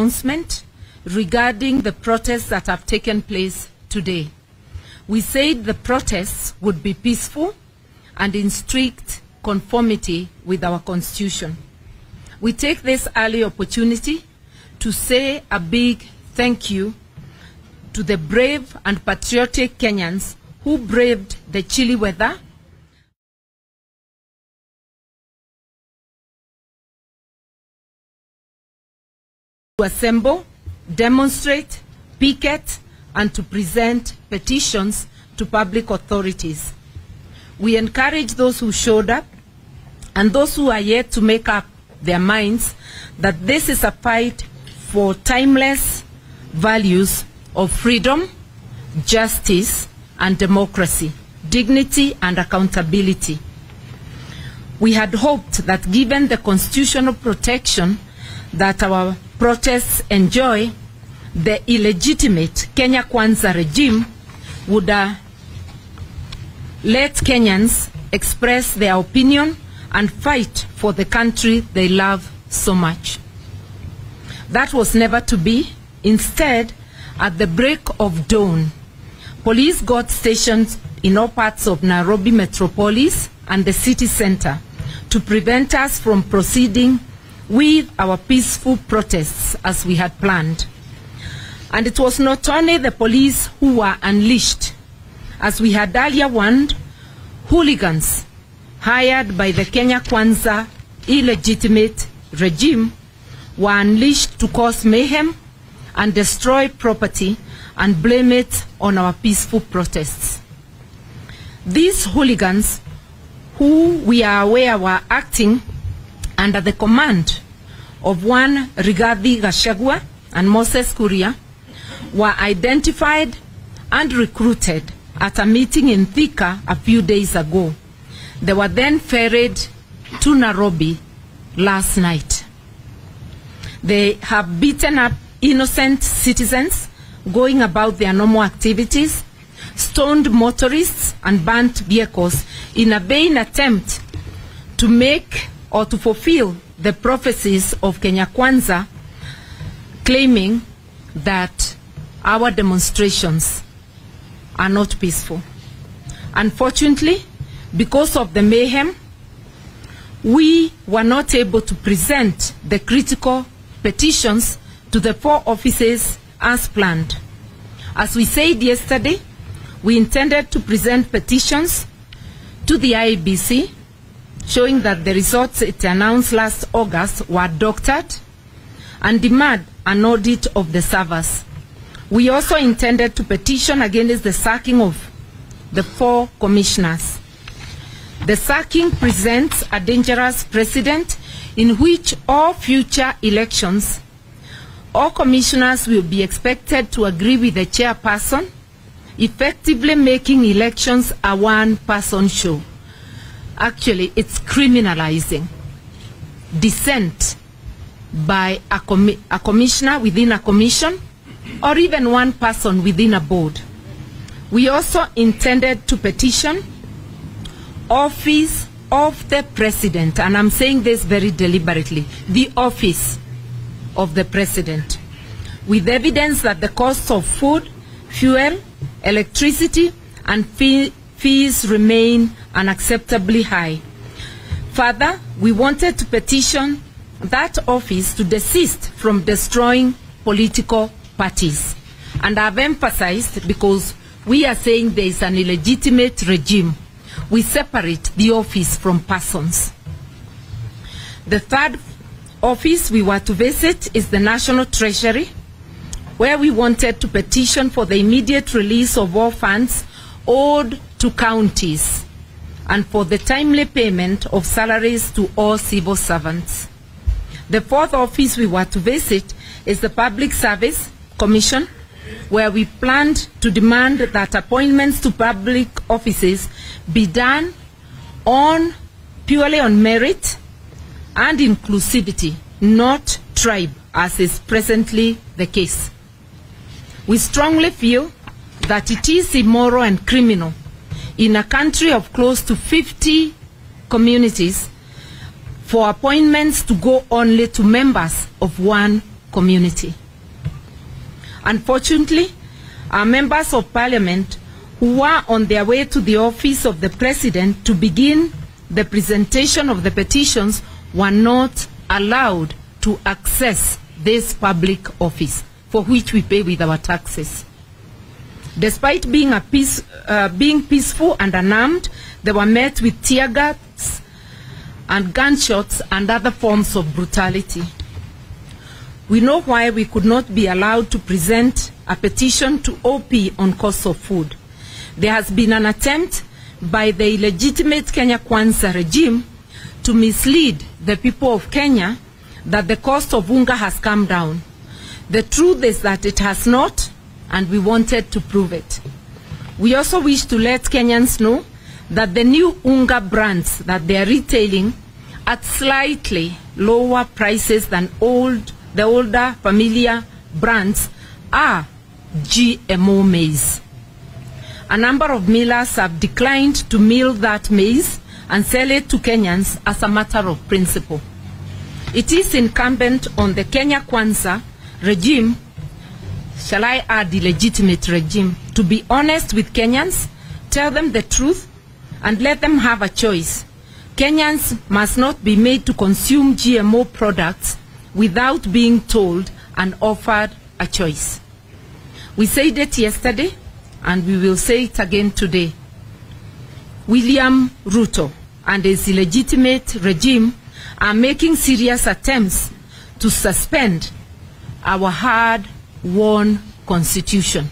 announcement regarding the protests that have taken place today. We said the protests would be peaceful and in strict conformity with our Constitution. We take this early opportunity to say a big thank you to the brave and patriotic Kenyans who braved the chilly weather to assemble, demonstrate, picket, and to present petitions to public authorities. We encourage those who showed up and those who are yet to make up their minds that this is a fight for timeless values of freedom, justice, and democracy, dignity and accountability. We had hoped that given the constitutional protection that our protests enjoy, the illegitimate Kenya Kwanza regime would let Kenyans express their opinion and fight for the country they love so much. That was never to be. Instead, at the break of dawn, police got stationed in all parts of Nairobi metropolis and the city center to prevent us from proceeding with our peaceful protests as we had planned. And it was not only the police who were unleashed. As we had earlier warned, hooligans hired by the Kenya Kwanza illegitimate regime were unleashed to cause mayhem and destroy property and blame it on our peaceful protests. These hooligans, who we are aware were acting under the command of one Rigathi Gachagua and Moses Kuria, were identified and recruited at a meeting in Thika a few days ago. They were then ferried to Nairobi last night. They have beaten up innocent citizens going about their normal activities, stoned motorists and burnt vehicles in a vain attempt to make or to fulfill the prophecies of Kenya Kwanza, claiming that our demonstrations are not peaceful. Unfortunately, because of the mayhem, we were not able to present the critical petitions to the 4 offices as planned. As we said yesterday, we intended to present petitions to the IEBC showing that the results it announced last August were doctored and demand an audit of the servers. We also intended to petition against the sacking of the 4 commissioners. The sacking presents a dangerous precedent in which all future elections, all commissioners will be expected to agree with the chairperson, effectively making elections a one-person show. Actually, it's criminalizing dissent by a commissioner within a commission or even one person within a board. We also intended to petition office of the president, and I'm saying this very deliberately, the office of the president, with evidence that the costs of food, fuel, electricity, and fees remain unacceptably high. Further, we wanted to petition that office to desist from destroying political parties. And I've emphasized, because we are saying there is an illegitimate regime, we separate the office from persons. The third office we were to visit is the National Treasury, where we wanted to petition for the immediate release of all funds owed to counties and for the timely payment of salaries to all civil servants. The 4th office we were to visit is the Public Service Commission, where we planned to demand that appointments to public offices be done purely on merit and inclusivity, not tribe, as is presently the case. We strongly feel that it is immoral and criminal in a country of close to 50 communities for appointments to go only to members of one community. Unfortunately, our members of parliament who were on their way to the office of the president to begin the presentation of the petitions were not allowed to access this public office for which we pay with our taxes. Despite being peaceful and unarmed, they were met with tear gas and gunshots and other forms of brutality. We know why we could not be allowed to present a petition to OP on cost of food. There has been an attempt by the illegitimate Kenya Kwanza regime to mislead the people of Kenya that the cost of unga has come down. The truth is that it has not, and we wanted to prove it. We also wish to let Kenyans know that the new unga brands that they are retailing at slightly lower prices than the older familiar brands are GMO maize. A number of millers have declined to mill that maize and sell it to Kenyans as a matter of principle. It is incumbent on the Kenya Kwanza regime, shall I add illegitimate regime, to be honest with Kenyans, tell them the truth, and let them have a choice. Kenyans must not be made to consume GMO products without being told and offered a choice. We said it yesterday, and we will say it again today. William Ruto and his illegitimate regime are making serious attempts to suspend our hard-won constitution,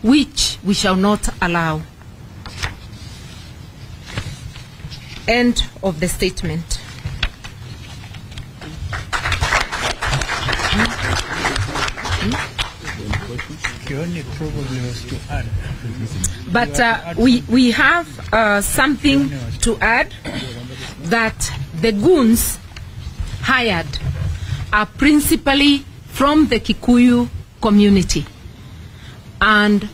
which we shall not allow. End of the statement. But we have something to add, that the goons hired are principally from the Kikuyu community. And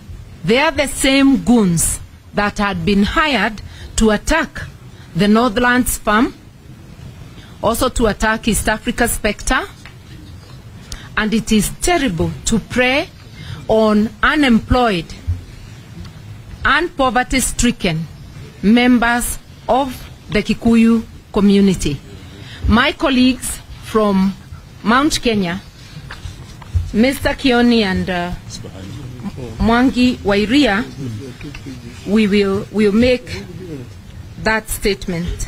they are the same goons that had been hired to attack the Northlands farm, also to attack East Africa Spectre. And it is terrible to prey on unemployed and poverty-stricken members of the Kikuyu community. My colleagues from Mount Kenya, Mr. Kioni and Mwangi Wairia, we will make that statement.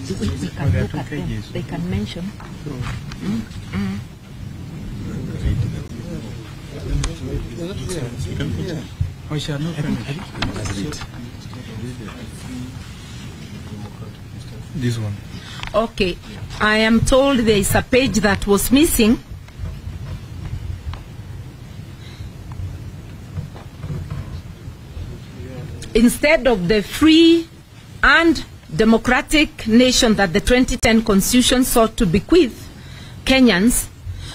We can look at them. They can mention. This one. Okay. I am told there is a page that was missing. Instead of the free and democratic nation that the 2010 Constitution sought to bequeath Kenyans,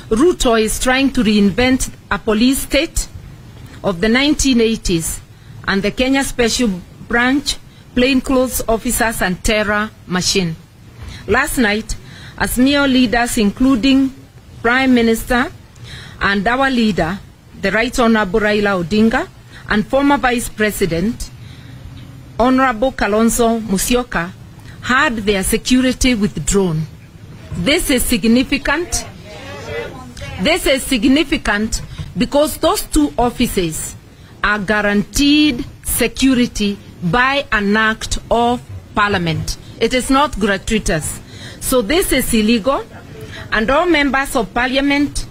Ruto is trying to reinvent a police state of the 1980s and the Kenya Special Branch, plainclothes officers and terror machine. Last night, Azimio leaders, including Prime Minister and our leader, the Right Honorable Raila Odinga, and former Vice President, Honorable Kalonzo Musyoka, had their security withdrawn. This is significant. This is significant because those two offices are guaranteed security by an act of Parliament. It is not gratuitous. So this is illegal, and all members of Parliament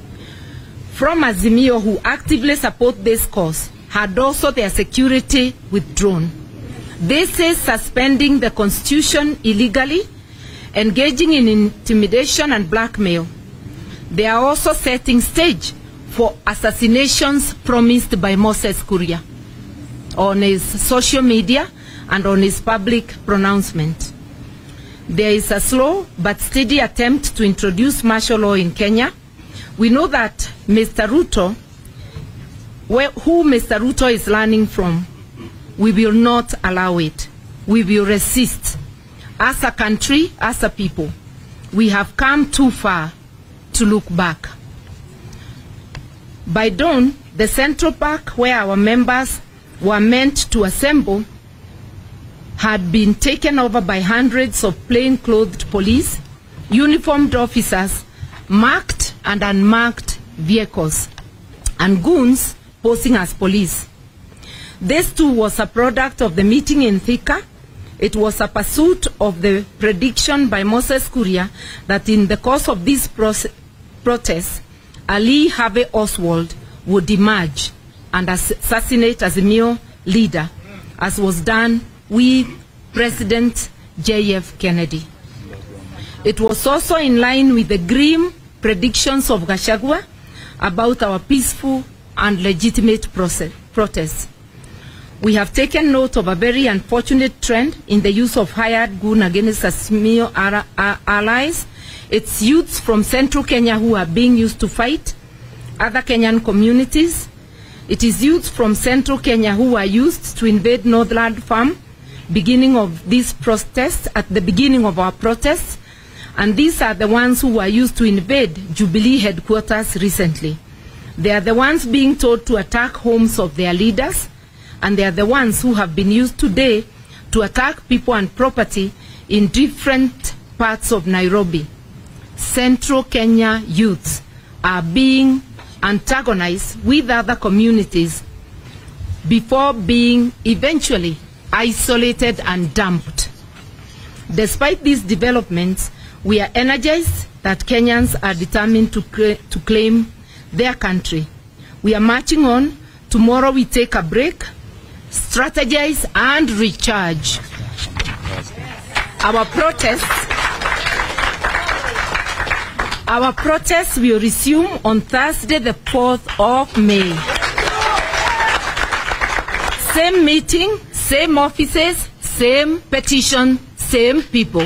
from Azimio who actively support this cause had also their security withdrawn. This is suspending the Constitution illegally, engaging in intimidation and blackmail. They are also setting stage for assassinations promised by Moses Kuria on his social media and on his public pronouncement. There is a slow but steady attempt to introduce martial law in Kenya. We know that Mr. Ruto, who Mr. Ruto is learning from, we will not allow it. We will resist as a country, as a people. we have come too far to look back. By dawn, the Central Park where our members were meant to assemble had been taken over by hundreds of plain-clothed police, uniformed officers, marked and unmarked vehicles, and goons posing as police. This too was a product of the meeting in Thika. It was a pursuit of the prediction by Moses Kuria that in the course of these protests, Ali Harvey Oswald would emerge and assassinate Azimio leader, as was done with President J.F. Kennedy. It was also in line with the grim predictions of Gachagua about our peaceful and legitimate protests. We have taken note of a very unfortunate trend in the use of hired goon against Azimio allies. It's youths from central Kenya who are being used to fight other Kenyan communities. It is youths from central Kenya who are used to invade Northland Farm, beginning of these protests, at the beginning of our protests, and these are the ones who were used to invade Jubilee headquarters recently. They are the ones being told to attack homes of their leaders, and they are the ones who have been used today to attack people and property in different parts of Nairobi. Central Kenya youths are being antagonized with other communities before being eventually isolated and dumped. Despite these developments, we are energized that Kenyans are determined to claim their country. We are marching on. Tomorrow we take a break, strategize and recharge. Our protests will resume on Thursday, the 4th of May. Same meeting, same offices, same petition, same people.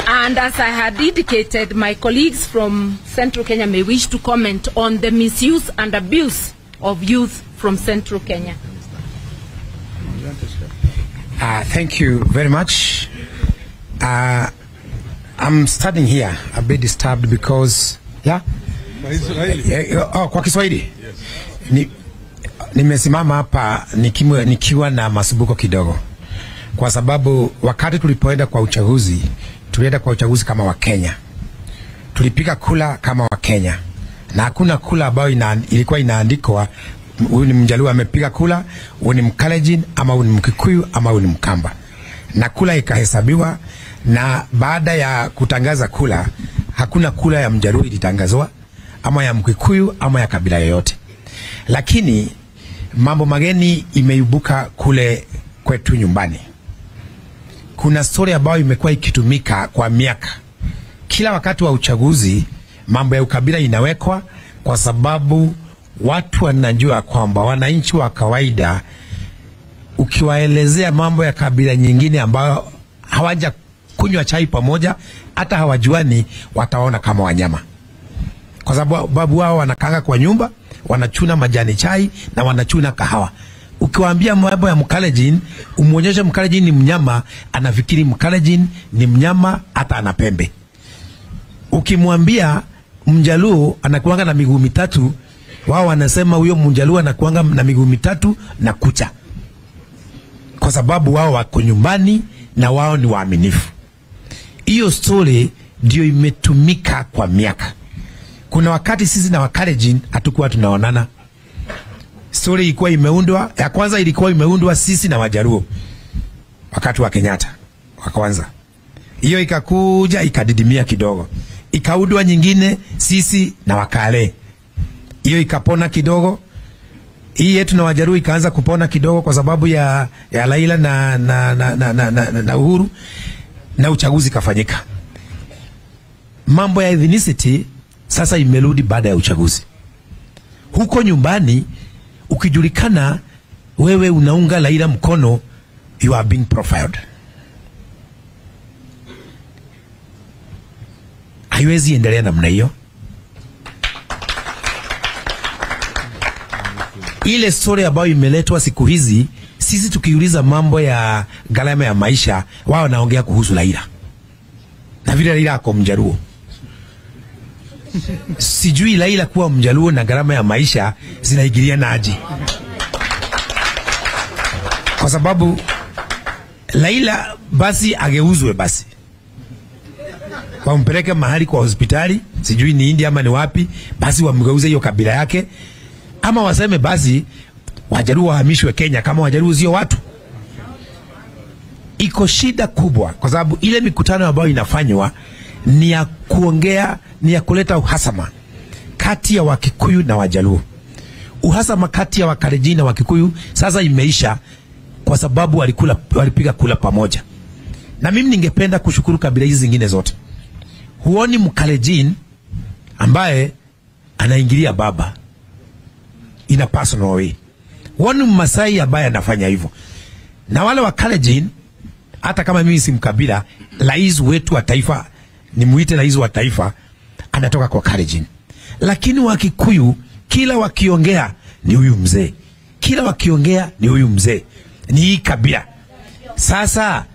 And as I had indicated, my colleagues from Central Kenya may wish to comment on the misuse and abuse of youth from Central Kenya. Thank you very much. I'm starting here a bit disturbed because kwa Kiswahili nimesimama hapa nikiwa na masubuko kidogo, kwa sababu wakati tulipoenda kwa uchaguzi, tulienda kwa uchaguzi kama wa Kenya, tulipiga kula kama wa Kenya, na hakuna kula ambayo ilikuwa inaandikwa huyu ni Mjaluo amepiga kula, huyu ni Mkalenjin, ama huyu ni Mkikuyu, ama huyu ni Mkamba, na kula ikahesabiwa. Na baada ya kutangaza kula, hakuna kula ya Mjaluo ilitangazwa, ama ya Mkikuyu, ama ya kabila yoyote. Lakini mambo mageni imeibuka kule kwetu nyumbani. Kuna story ambayo imekuwa ikitumika kwa miaka. Kila wakati wa uchaguzi, mambo ya ukabila inawekwa, kwa sababu watu wanajua kwamba wananchi wa kawaida, ukiwaelezea mambo ya kabila nyingine ambayo hawaja kunywa chai pamoja, hata hawajuani, wataona kama wanyama. Kwa sababu wao wanakanga kwa nyumba, wanachuna majani chai na wanachuna kahawa. Ukiwaambia mambo ya Mkalenjin, umuonyesha Mkalenjin ni mnyama, anafikiri Mkalenjin ni mnyama, hata ana pembe. Ukimwambia Mjaluo anakuanga na miguu mitatu, wao wanasema huyo Mjaluo anakuanga na miguu mitatu na kucha, kwa sababu wao wako nyumbani na wao ni waaminifu. Hiyo story ndio imetumika kwa miaka. Kuna wakati sisi na Wakalenjin hatukuwa tunaonana. Story ilikuwa imeundwa, ya kwanza ilikuwa imeundwa sisi na Wajaluo wakati wa Kenyatta wa kwanza. Hiyo ikakuja ikadidimia kidogo, ikaundwa nyingine sisi na Wakale. Hiyo ikapona kidogo. Hii yetu na Wajaluo ikaanza kupona kidogo kwa sababu ya Laila na Uhuru, na uchaguzi kafanyika. Mambo ya ethnicity sasa imerudi baada ya uchaguzi. Huko nyumbani, ukijulikana wewe unaunga Laila mkono, you are being profiled. Haiwezi endelea namna hiyo. Ile story ambayo imeletwa siku hizi, sisi tukiuliza mambo ya gharama ya maisha, wao naongea kuhusu Laila. na vile Raila ako Mjaluo. Sijui Raila kuwa Mjaluo na gharama ya maisha zinaingiliana aje. Kwa sababu Raila basi ageuzwe basi, wampeleke mahali kwa hospitali, sijui ni India ama ni wapi, basi wamgeuze hiyo kabila yake, ama waseme basi Wajaluo wahamishwe Kenya kama Wajaluo sio watu. Iko shida kubwa kwa sababu ile mikutano ambayo inafanywa ni ya kuongea, ni ya kuleta uhasama kati ya Wakikuyu na Wajaluo. Uhasama kati ya Wakalenjin na Wakikuyu sasa imeisha kwa sababu walipiga kula pamoja. Na mimi ningependa kushukuru kabila hizi zingine zote. Huoni Mkalenjin ambaye anaingilia baba in a personal way. Huoni Mmasai ambaye anafanya hivyo. Na wale Wakalenjin, hata kama mimi si mkabila, rais wetu wa taifa, nimuite rais wa taifa, anatoka kwa Kalenjin. Lakini Wakikuyu kila wakiongea ni huyu mzee, kila wakiongea ni huyu mzee, ni hii kabila. Sasa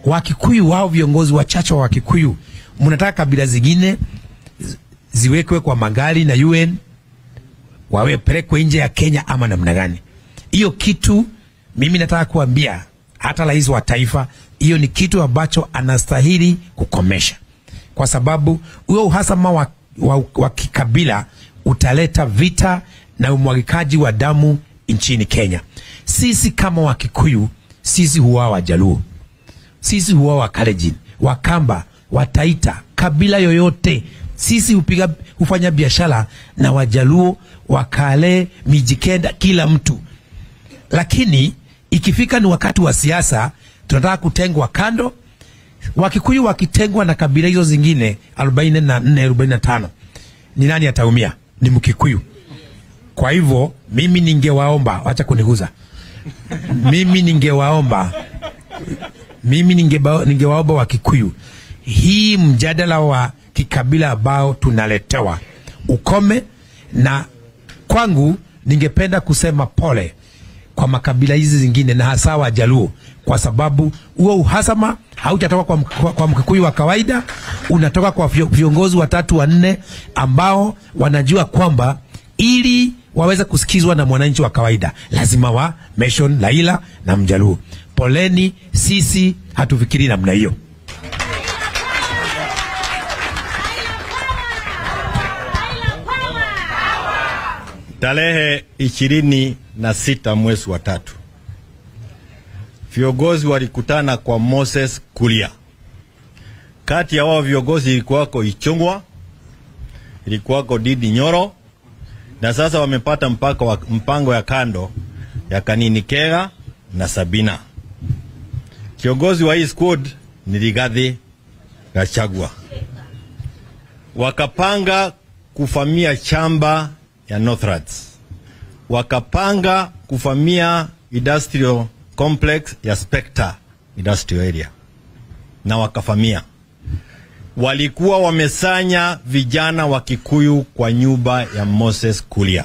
Wakikuyu wao viongozi wachache wa Wakikuyu, mnataka kabila zingine ziwekwe kwa magari na UN wawe pelekwe nje ya Kenya ama namna gani? Hiyo kitu mimi nataka kuambia hata rais wa taifa, hiyo ni kitu ambacho anastahili kukomesha, kwa sababu huo uhasama wa kikabila utaleta vita na umwagikaji wa damu nchini Kenya. Sisi kama Wakikuyu, sisi huwa Wajaluo, sisi huwa Wakalenjin, Wakamba, Wataita, kabila yoyote, sisi hufanya biashara na Wajaluo, Wakale, Mijikenda, kila mtu. Lakini ikifika ni wakati wa siasa, tunataka kutengwa kando. Wakikuyu wakitengwa na kabila hizo zingine 44, 45, ni nani ataumia? Ni Mkikuyu. Kwa hivyo mimi ningewaomba, acha kuniguza. Mimi ningewaomba Wakikuyu, hii mjadala wa kikabila ambao tunaletewa ukome. Na kwangu ningependa kusema pole kwa makabila hizi zingine na hasa Wajaluo, kwa sababu huo uhasama haujatoka kwa Mkikuyu wa kawaida, unatoka kwa viongozi 3 4 ambao wanajua kwamba ili waweze kusikizwa na mwananchi wa kawaida lazima wa mention Raila na Mjaluo. Poleni, sisi hatufikiri namna hiyo. Tarehe 26 mwezi wa 3, viongozi walikutana kwa Moses Kuria. Kati ya wao viongozi ilikuwako Ichung'wa, ilikuwako Didi Nyoro, na sasa wamepata mpango ya kando ya Kanini Kega na Sabina. Kiongozi wa hii squad ni Rigathi Gachagua. Wakapanga kufamia chamba ya Northlands, wakapanga kufamia industrial complex ya Spectre industrial area, na wakafamia. Walikuwa wamesanya vijana wa Kikuyu kwa nyumba ya Moses Kuria.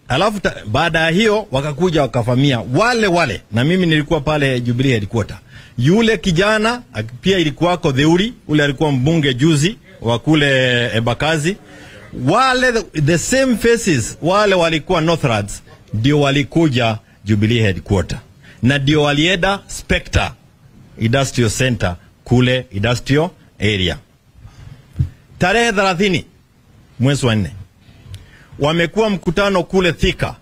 Alafu baada ya hiyo wakakuja wakafamia wale, na mimi nilikuwa pale Jubilee headquarter. Yule kijana pia ilikuwako Theuri, ule alikuwa mbunge juzi wa kule Embakazi. Wale the same faces, wale walikuwa Northlands, ndio walikuja Jubilee headquarter, na ndio walienda Spectre Industrial Center kule industrial area. Tarehe 30 mwezi wa 4 wamekuwa mkutano kule Thika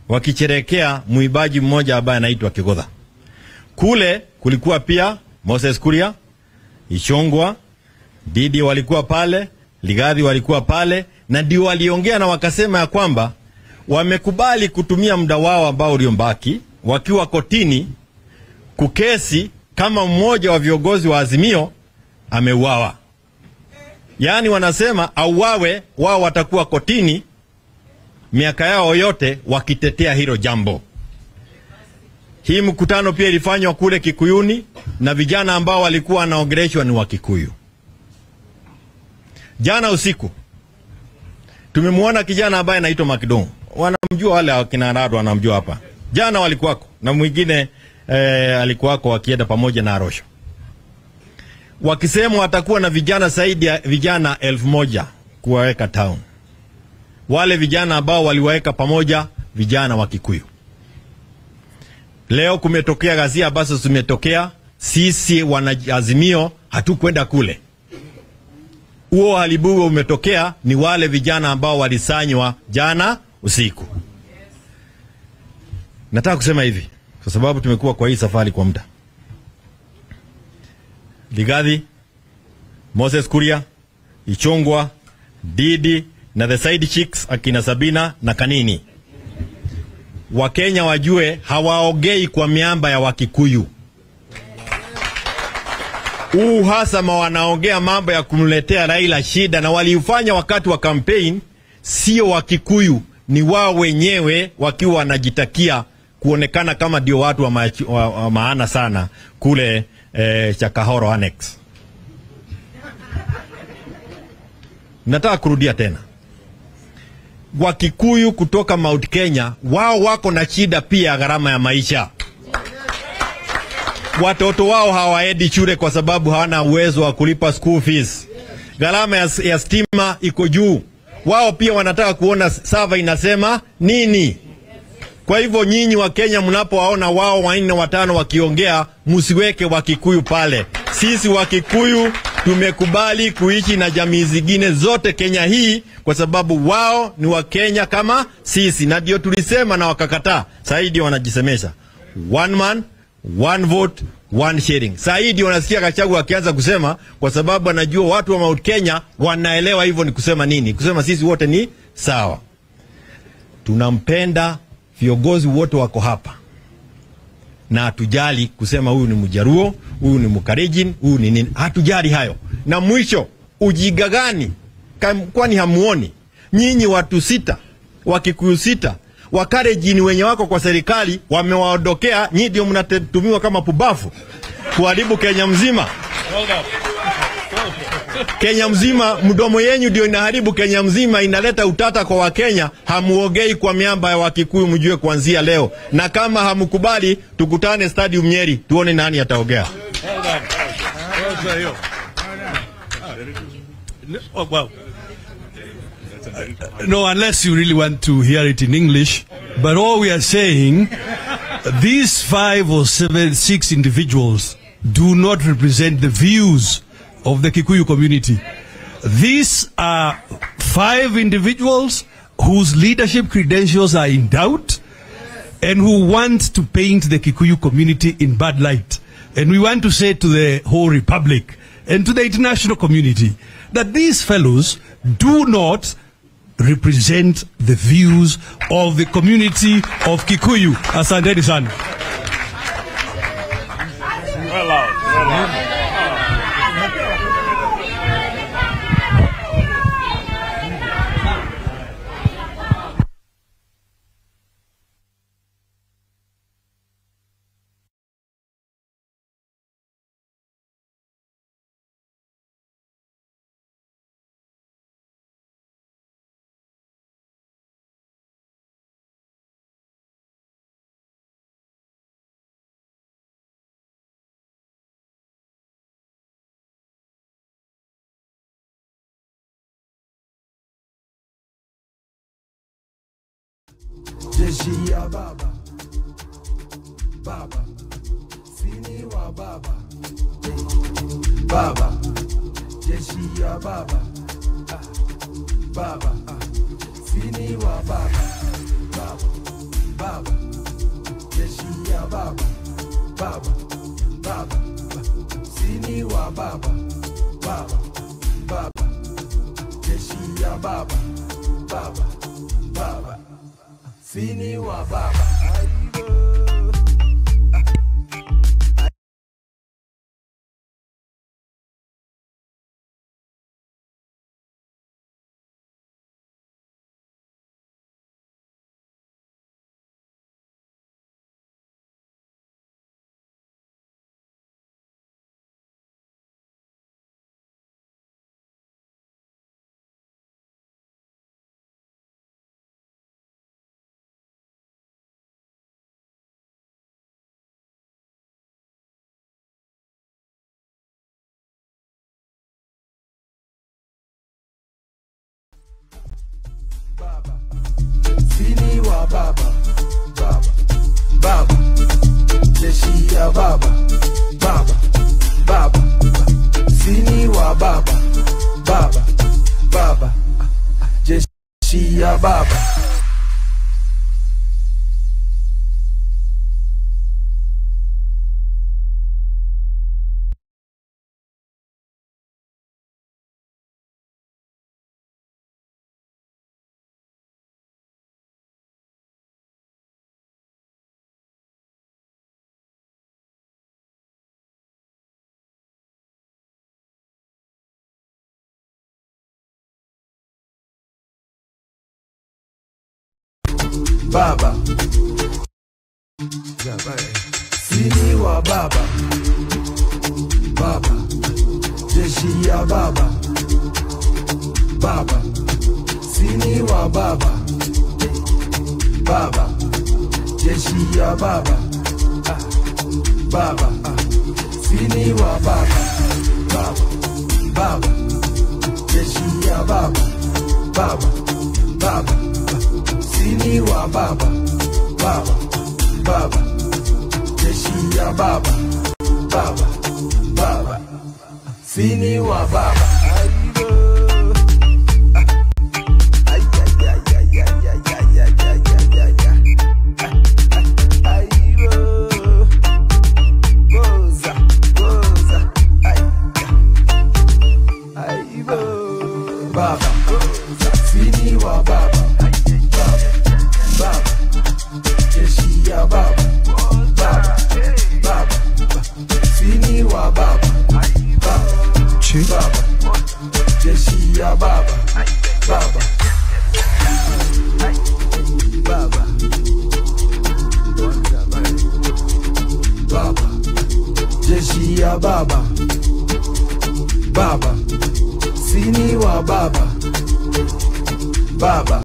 wakicherekea muibaji mmoja ambaye anaitwa Kigodha. Kule kulikuwa pia Moses Kuria, Ichung'wa, Didi walikuwa pale, Rigathi walikuwa pale, na ndio waliongea na wakasema ya kwamba wamekubali kutumia muda wao ambao uliombaki wakiwa kotini kukesi kama mmoja wa viongozi wa Azimio ameuawa. Yaani wanasema auawe, wao watakuwa kotini miaka yao yote wakitetea hilo jambo. Hii mkutano pia ilifanywa kule Kikuyuni na vijana ambao walikuwa wanaongeleshwa ni wa Kikuyu. Jana usiku tumemwona kijana ambaye anaitwa Makidong. Wanamjua wale akina Rado wanamjua hapa. Jana walikuwako na mwingine alikuwako wakienda pamoja na Arosho. Wakisema watakuwa na vijana zaidi ya vijana 1000 kuwaweka town. Wale vijana ambao waliwaweka pamoja vijana wa Kikuyu. Leo kumetokea ghasia ambazo zimetokea, sisi wanaazimio hatukwenda kule. Huo halibu umetokea ni wale vijana ambao walisanywa jana usiku. Nataka kusema hivi kwa sababu tumekuwa kwa hii safari kwa muda. Ligadhi, Moses Kuria, Ichungwa, Didi na the side chicks akina Sabina na Kanini. Wakenya wajue hawaogei kwa miamba ya Wakikuyu. Uhasama wanaongea mambo ya kumletea Raila shida, na waliufanya wakati wa campaign. Sio Wakikuyu, ni wao wenyewe wakiwa wanajitakia kuonekana kama ndio watu wa maana sana kule Chakahoro Annex. Nataka kurudia tena. Wakikuyu kutoka Mount Kenya, wao wako na shida pia gharama ya maisha. Watoto wao hawaendi shule kwa sababu hawana uwezo wa kulipa school fees. Gharama ya stima iko juu. Wao pia wanataka kuona sava inasema nini. Kwa hivyo nyinyi wa Kenya mnapowaona wao 4 5 wakiongea, msiweke Wakikuyu pale. Sisi Wakikuyu tumekubali kuishi na jamii zingine zote Kenya hii kwa sababu wao ni wa Kenya kama sisi, na ndio tulisema na wakakataa. Saidi wanajisemesha one man one vote one sharing. Saidi wanasikia Gachagua akianza kusema kwa sababu anajua watu wa Mount Kenya wanaelewa hivyo ni kusema nini, kusema sisi wote ni sawa. Tunampenda viongozi wote wako hapa, na hatujali kusema huyu ni Mjaruo, huyu ni Mkalenjin, huyu ni nini. Hatujali hayo. Na mwisho, ujiga gani? Kwani hamuoni nyinyi watu 6 Wakikuyu 6 Wakalenjin wenye wako kwa serikali wamewaondokea, nyinyi ndio mnatumiwa kama pubafu kuharibu Kenya mzima. Kenya mzima, mdomo yenu ndio inaharibu Kenya mzima, inaleta utata kwa Wakenya. Hamuogei kwa miamba ya Wakikuyu, mjue kuanzia leo. Na kama hamkubali, tukutane stadium Nyeri tuone nani ataogea. No, unless you really want to hear it in English. But all we are saying, these 5 or 7, 6 individuals do not represent the views of the Kikuyu community. These are 5 individuals whose leadership credentials are in doubt and who want to paint the Kikuyu community in bad light. And we want to say to the whole republic and to the international community that these fellows do not represent the views of the community of Kikuyu. Asanteni sana. Jeshi ya baba, baba, sini wa baba, baba, jeshi ya baba, baba, sini wa baba, baba, baba, jeshi ya baba, baba, baba, sini wa baba, baba, baba, jeshi ya baba, baba, baba, sini wa baba. baba, sini wa baba, baba, baba, jeshi ya baba, baba, baba, sini wa baba, baba, baba, jeshi ya baba. Baba, sini wa baba, baba, jeshi ya baba, baba, sini wa baba, baba, jeshi ya baba, baba, sini wa baba, baba, baba, jeshi ya baba, baba, baba, sini wa baba, baba, baba, jeshi ya baba, baba, baba, sini wa baba. Baba, baba, sini wa baba, baba.